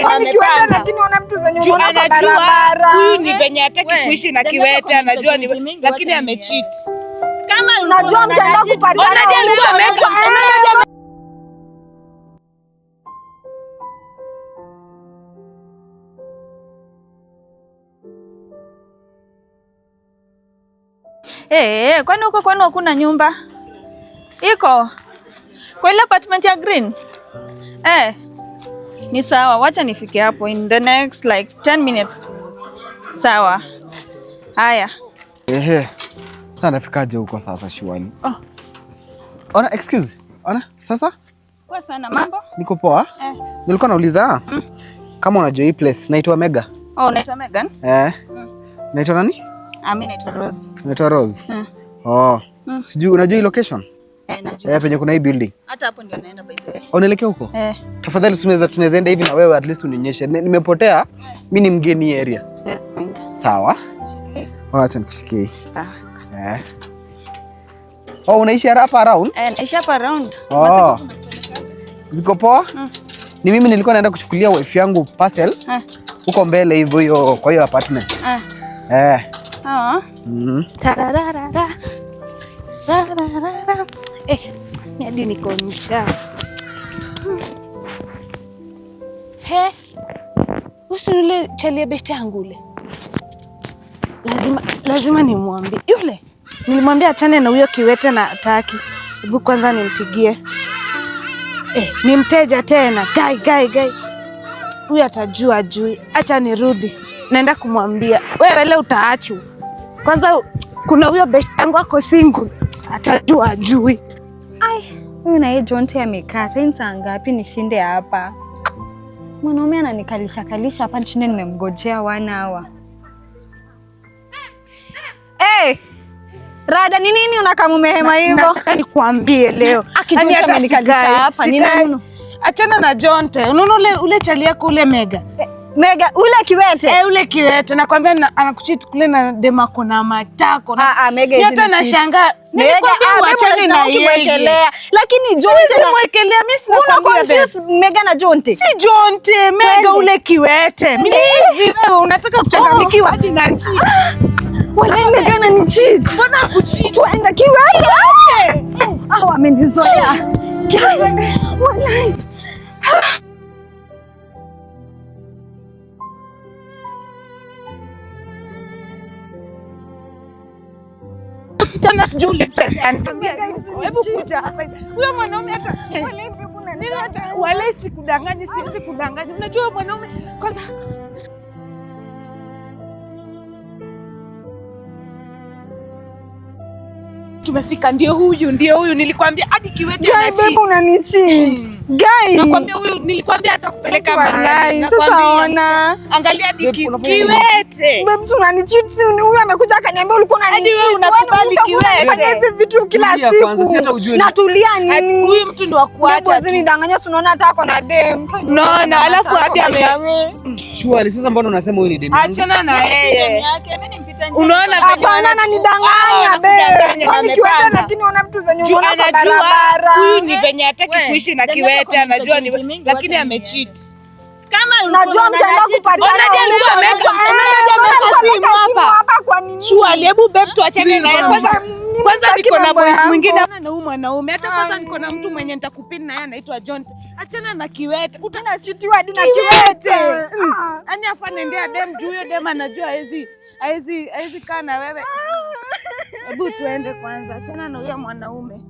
Kiwete lakini una vitu zenye unaona kwa barabara. Huyu ni venye hataki kuishi na kiwete, anajua ni lakini amecheat. Kama unajua mtaenda kupata. Unajua alikuwa ameka. Kwani huko kwani hakuna nyumba? Iko kwa ile apartment ya green? Ni sawa, wacha nifike hapo in the next like 10 minutes. Sawa. Haya. Sasa nafikaje huko sasa shwani? Ona, excuse. Ona, sasa? Kwa sana mambo? Niko poa. Nilikuwa nauliza kama unajua hii place inaitwa Mega. Unaitwa Megan? Naitwa nani? Mimi naitwa Rose. Naitwa Rose. Sijui unajua hii location? Najua. Penye kuna hii building. Hata hapo ndio naenda by the way. Unaelekea huko? Tafadhali tunaweza enda hivi na wewe at least unionyeshe. Nimepotea. Mimi ni mgeni area. Sawa? Wacha nikushikie. Unaishi hapa around? Naishi hapa around. Ziko poa? Ni mimi nilikuwa naenda kuchukulia wife yangu parcel. Huko mbele hivyo hiyo kwa hiyo apartment. Tararara. Hadi niko njaa. Usinule chalia besti yangu ule. Lazima nimwambie. Yule nilimwambia achane na huyo kiwete na ataki. Hebu kwanza nimpigie. Ni mteja tena. Gai. Huyu atajua ajui. Acha nirudi. Naenda kumwambia. Wewe leo utaachwa. Kwanza kuna huyo besti yangu ako single. Atajua ajui. Huyu na yeye Jonte amekaa. Sasa saa ngapi nishinde hapa? Mwanaume ananikalisha hapa nishinde nimemgojea 1 hour. Rada ni nini unakamumehema hivyo? Nataka nikwambie leo. Akijonte amenikalisha hapa. Ni nani? Achana na Jonte. Unaona ule chali yako ule Mega. Mega ule kiwete. Ule kiwete nakwambia anakuchiti kule na dema kuna matako. Mega hizi. Hata nashangaa. Nilikwambia uachane na yeye. Lakini Jonte namwekelea mimi sina kwambia. Mega na Jonte. Si Jonte, Mega ule kiwete. Mimi hivi wewe unataka kuchanganyikiwa hadi na nchi. Wala Mega na ni cheat. Mbona kucheat? Tuenda kiwete. Amenizoea. Kiwete. Wala. Tena sijui hebu kuja hapa. Huyo mwanaume hata wale sikudanganya, siwezi kudanganya. Unajua mwanaume kwanza tumefika, ndio huyu nilikwambia hadi kiwete anachi. Babe unanicheat. Guys. Nakwambia huyu nilikwambia atakupeleka mahali. Sasa ona. Angalia hadi kiwete. Babe unanicheat. Huyu amekuja akaniambia ulikuwa unanicheat. Hadi wewe unakubali kiwete. Unafanya hizi vitu kila siku. Natulia nini? Huyu mtu ndo akuacha. Babe usinidanganya, unaona hata ako na dem. No, alafu hadi Shwari, sasa mbona unasema huyu ni dem yangu? Achana na yeye. Mimi nimpita nje. Unaona venye ananidanganya babe. Kiwete lakini una vitu zenye unaona kwa barabara. Huyu ni venye hataki kuishi na kiwete, anajua ni lakini amecheat. Kama unajua mtaenda kupata. Unajua ameka hapa kwa nini? Shwari, hebu babe tuachane na yeye kwanza niko na boy mwingine na huyu mwanaume. Hata kwanza niko na mtu mwenye nitakupini na yeye anaitwa John. Achana na kiwete. Utanachitiwa hadi na kiwete. Yaani afanye ndia dem juu huyo dem anajua haizi kaa na wewe. Hebu tuende kwanza. Achana na huyo mwanaume.